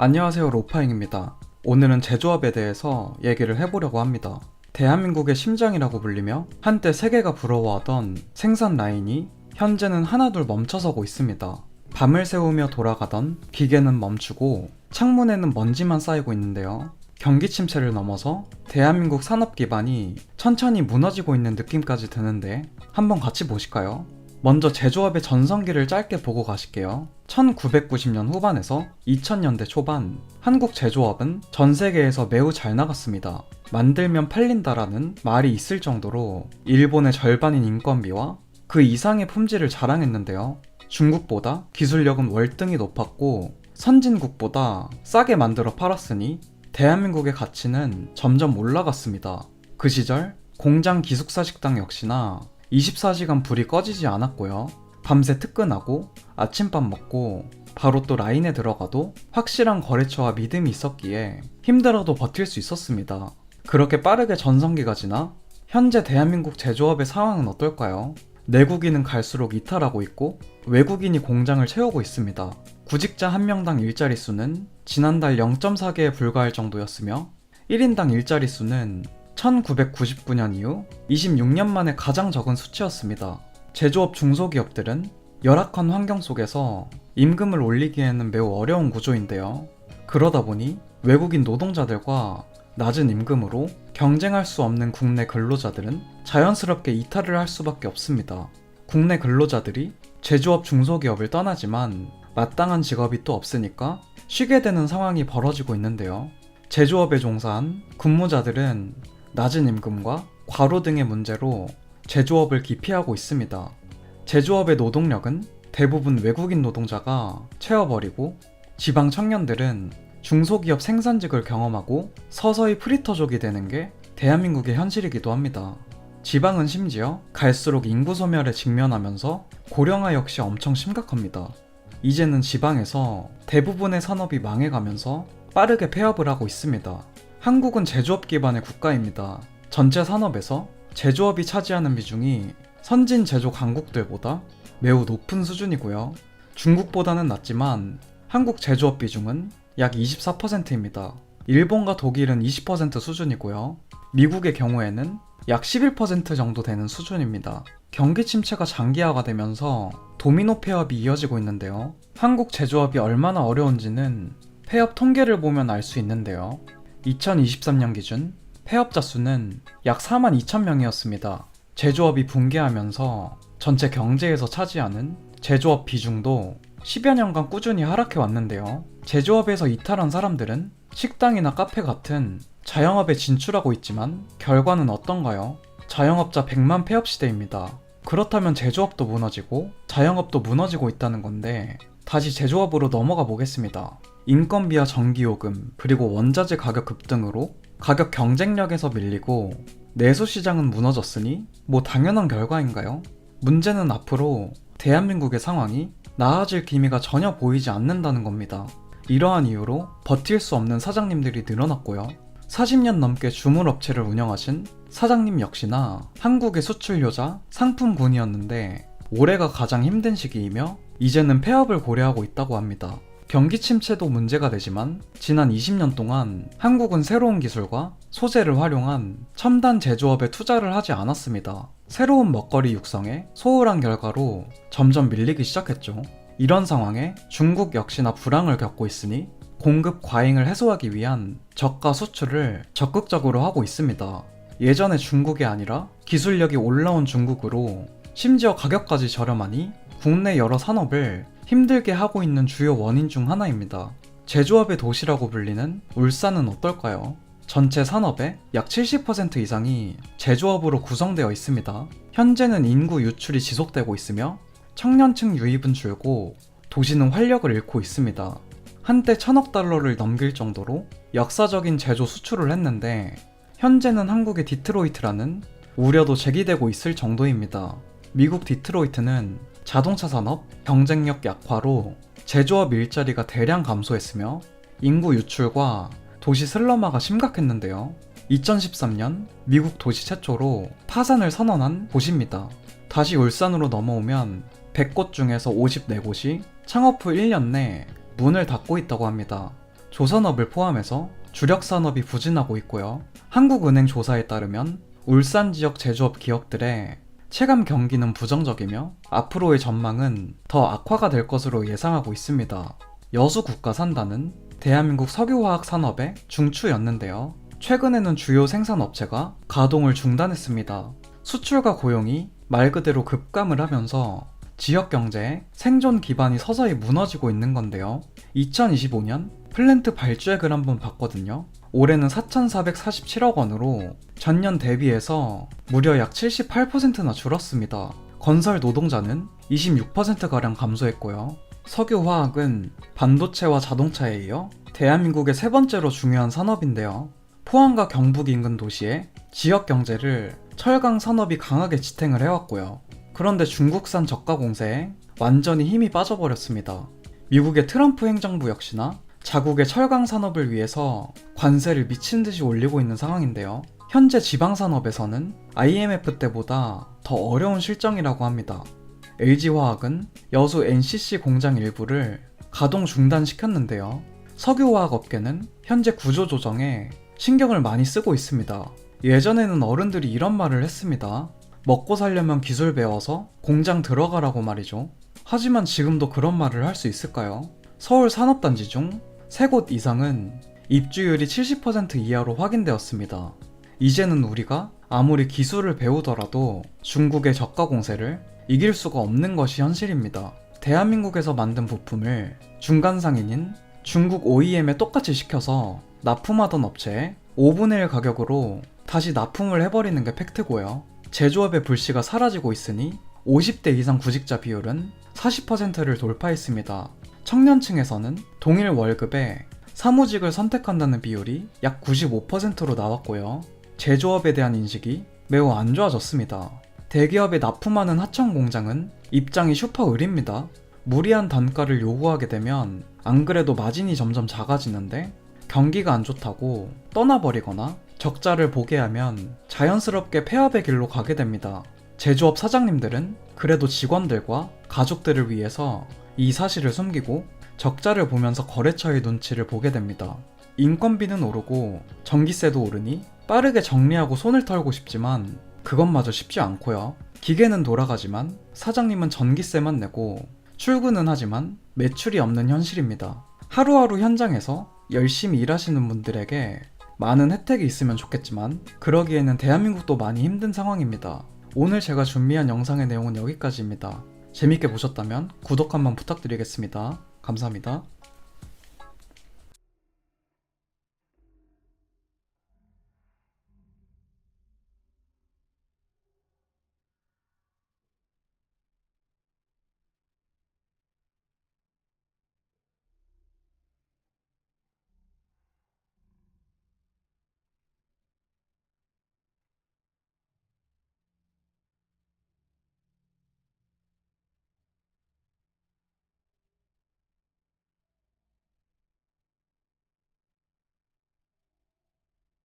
안녕하세요, 로파잉입니다. 오늘은 제조업에 대해서 얘기를 해보려고 합니다. 대한민국의 심장이라고 불리며 한때 세계가 부러워하던 생산 라인이 현재는 하나둘 멈춰서고 있습니다. 밤을 새우며 돌아가던 기계는 멈추고 창문에는 먼지만 쌓이고 있는데요. 경기 침체를 넘어서 대한민국 산업 기반이 천천히 무너지고 있는 느낌까지 드는데 한번 같이 보실까요? 먼저 제조업의 전성기를 짧게 보고 가실게요. 1990년 후반에서 2000년대 초반, 한국 제조업은 전 세계에서 매우 잘 나갔습니다. 만들면 팔린다라는 말이 있을 정도로 일본의 절반인 인건비와 그 이상의 품질을 자랑했는데요. 중국보다 기술력은 월등히 높았고 선진국보다 싸게 만들어 팔았으니 대한민국의 가치는 점점 올라갔습니다. 그 시절 공장 기숙사 식당 역시나 24시간 불이 꺼지지 않았고요. 밤새 특근하고 아침밥 먹고 바로 또 라인에 들어가도 확실한 거래처와 믿음이 있었기에 힘들어도 버틸 수 있었습니다. 그렇게 빠르게 전성기가 지나 현재 대한민국 제조업의 상황은 어떨까요? 내국인은 갈수록 이탈하고 있고 외국인이 공장을 채우고 있습니다. 구직자 한 명당 일자리 수는 지난달 0.4개에 불과할 정도였으며 1인당 일자리 수는 1999년 이후 26년 만에 가장 적은 수치였습니다. 제조업 중소기업들은 열악한 환경 속에서 임금을 올리기에는 매우 어려운 구조인데요. 그러다 보니 외국인 노동자들과 낮은 임금으로 경쟁할 수 없는 국내 근로자들은 자연스럽게 이탈을 할 수밖에 없습니다. 국내 근로자들이 제조업 중소기업을 떠나지만 마땅한 직업이 또 없으니까 쉬게 되는 상황이 벌어지고 있는데요. 제조업에 종사한 근무자들은 낮은 임금과 과로 등의 문제로 제조업을 기피하고 있습니다. 제조업의 노동력은 대부분 외국인 노동자가 채워버리고 지방 청년들은 중소기업 생산직을 경험하고 서서히 프리터족이 되는 게 대한민국의 현실이기도 합니다. 지방은 심지어 갈수록 인구 소멸에 직면하면서 고령화 역시 엄청 심각합니다. 이제는 지방에서 대부분의 산업이 망해가면서 빠르게 폐업을 하고 있습니다. 한국은 제조업 기반의 국가입니다. 전체 산업에서 제조업이 차지하는 비중이 선진 제조 강국들보다 매우 높은 수준이고요. 중국보다는 낮지만 한국 제조업 비중은 약 24%입니다. 일본과 독일은 20% 수준이고요. 미국의 경우에는 약 11% 정도 되는 수준입니다. 경기 침체가 장기화가 되면서 도미노 폐업이 이어지고 있는데요. 한국 제조업이 얼마나 어려운지는 폐업 통계를 보면 알 수 있는데요. 2023년 기준 폐업자 수는 약 42,000명이었습니다. 제조업이 붕괴하면서 전체 경제에서 차지하는 제조업 비중도 10여 년간 꾸준히 하락해 왔는데요. 제조업에서 이탈한 사람들은 식당이나 카페 같은 자영업에 진출하고 있지만 결과는 어떤가요? 자영업자 100만 폐업 시대입니다. 그렇다면 제조업도 무너지고 자영업도 무너지고 있다는 건데 다시 제조업으로 넘어가 보겠습니다. 인건비와 전기요금 그리고 원자재 가격 급등으로 가격 경쟁력에서 밀리고 내수시장은 무너졌으니 뭐 당연한 결과인가요? 문제는 앞으로 대한민국의 상황이 나아질 기미가 전혀 보이지 않는다는 겁니다. 이러한 이유로 버틸 수 없는 사장님들이 늘어났고요. 40년 넘게 주물업체를 운영하신 사장님 역시나 한국의 수출효자 상품군이었는데 올해가 가장 힘든 시기이며 이제는 폐업을 고려하고 있다고 합니다. 경기 침체도 문제가 되지만 지난 20년 동안 한국은 새로운 기술과 소재를 활용한 첨단 제조업에 투자를 하지 않았습니다. 새로운 먹거리 육성에 소홀한 결과로 점점 밀리기 시작했죠. 이런 상황에 중국 역시나 불황을 겪고 있으니 공급 과잉을 해소하기 위한 저가 수출을 적극적으로 하고 있습니다. 예전에 중국이 아니라 기술력이 올라온 중국으로 심지어 가격까지 저렴하니 국내 여러 산업을 힘들게 하고 있는 주요 원인 중 하나입니다. 제조업의 도시라고 불리는 울산은 어떨까요? 전체 산업의 약 70% 이상이 제조업으로 구성되어 있습니다. 현재는 인구 유출이 지속되고 있으며 청년층 유입은 줄고 도시는 활력을 잃고 있습니다. 한때 1000억 달러를 넘길 정도로 역사적인 제조 수출을 했는데 현재는 한국의 디트로이트라는 우려도 제기되고 있을 정도입니다. 미국 디트로이트는 자동차 산업 경쟁력 약화로 제조업 일자리가 대량 감소했으며 인구 유출과 도시 슬럼화가 심각했는데요. 2013년 미국 도시 최초로 파산을 선언한 곳입니다. 다시 울산으로 넘어오면 100곳 중에서 54곳이 창업 후 1년 내 문을 닫고 있다고 합니다. 조선업을 포함해서 주력 산업이 부진하고 있고요. 한국은행 조사에 따르면 울산 지역 제조업 기업들의 체감 경기는 부정적이며 앞으로의 전망은 더 악화가 될 것으로 예상하고 있습니다. 여수 국가산단은 대한민국 석유화학 산업의 중추였는데요. 최근에는 주요 생산업체가 가동을 중단했습니다. 수출과 고용이 말 그대로 급감을 하면서 지역 경제의 생존 기반이 서서히 무너지고 있는 건데요. 2025년 플랜트 발주액을 한번 봤거든요. 올해는 4,447억 원으로 전년 대비해서 무려 약 78%나 줄었습니다. 건설 노동자는 26%가량 감소했고요. 석유화학은 반도체와 자동차에 이어 대한민국의 세 번째로 중요한 산업인데요. 포항과 경북 인근 도시의 지역 경제를 철강 산업이 강하게 지탱을 해왔고요. 그런데 중국산 저가 공세에 완전히 힘이 빠져버렸습니다. 미국의 트럼프 행정부 역시나 자국의 철강 산업을 위해서 관세를 미친 듯이 올리고 있는 상황인데요. 현재 지방산업에서는 IMF 때보다 더 어려운 실정이라고 합니다. LG화학은 여수 NCC 공장 일부를 가동 중단시켰는데요. 석유화학 업계는 현재 구조조정에 신경을 많이 쓰고 있습니다. 예전에는 어른들이 이런 말을 했습니다. 먹고 살려면 기술 배워서 공장 들어가라고 말이죠. 하지만 지금도 그런 말을 할 수 있을까요? 서울 산업단지 중 3곳 이상은 입주율이 70% 이하로 확인되었습니다. 이제는 우리가 아무리 기술을 배우더라도 중국의 저가 공세를 이길 수가 없는 것이 현실입니다. 대한민국에서 만든 부품을 중간 상인인 중국 OEM에 똑같이 시켜서 납품하던 업체에 5분의 1 가격으로 다시 납품을 해버리는 게 팩트고요. 제조업의 불씨가 사라지고 있으니 50대 이상 구직자 비율은 40%를 돌파했습니다. 청년층에서는 동일 월급에 사무직을 선택한다는 비율이 약 95%로 나왔고요. 제조업에 대한 인식이 매우 안 좋아졌습니다. 대기업에 납품하는 하청 공장은 입장이 슈퍼을입니다. 무리한 단가를 요구하게 되면 안 그래도 마진이 점점 작아지는데 경기가 안 좋다고 떠나버리거나 적자를 보게 하면 자연스럽게 폐업의 길로 가게 됩니다. 제조업 사장님들은 그래도 직원들과 가족들을 위해서 이 사실을 숨기고 적자를 보면서 거래처의 눈치를 보게 됩니다. 인건비는 오르고 전기세도 오르니 빠르게 정리하고 손을 털고 싶지만 그것마저 쉽지 않고요. 기계는 돌아가지만 사장님은 전기세만 내고 출근은 하지만 매출이 없는 현실입니다. 하루하루 현장에서 열심히 일하시는 분들에게 많은 혜택이 있으면 좋겠지만 그러기에는 대한민국도 많이 힘든 상황입니다. 오늘 제가 준비한 영상의 내용은 여기까지입니다. 재밌게 보셨다면 구독 한번 부탁드리겠습니다. 감사합니다.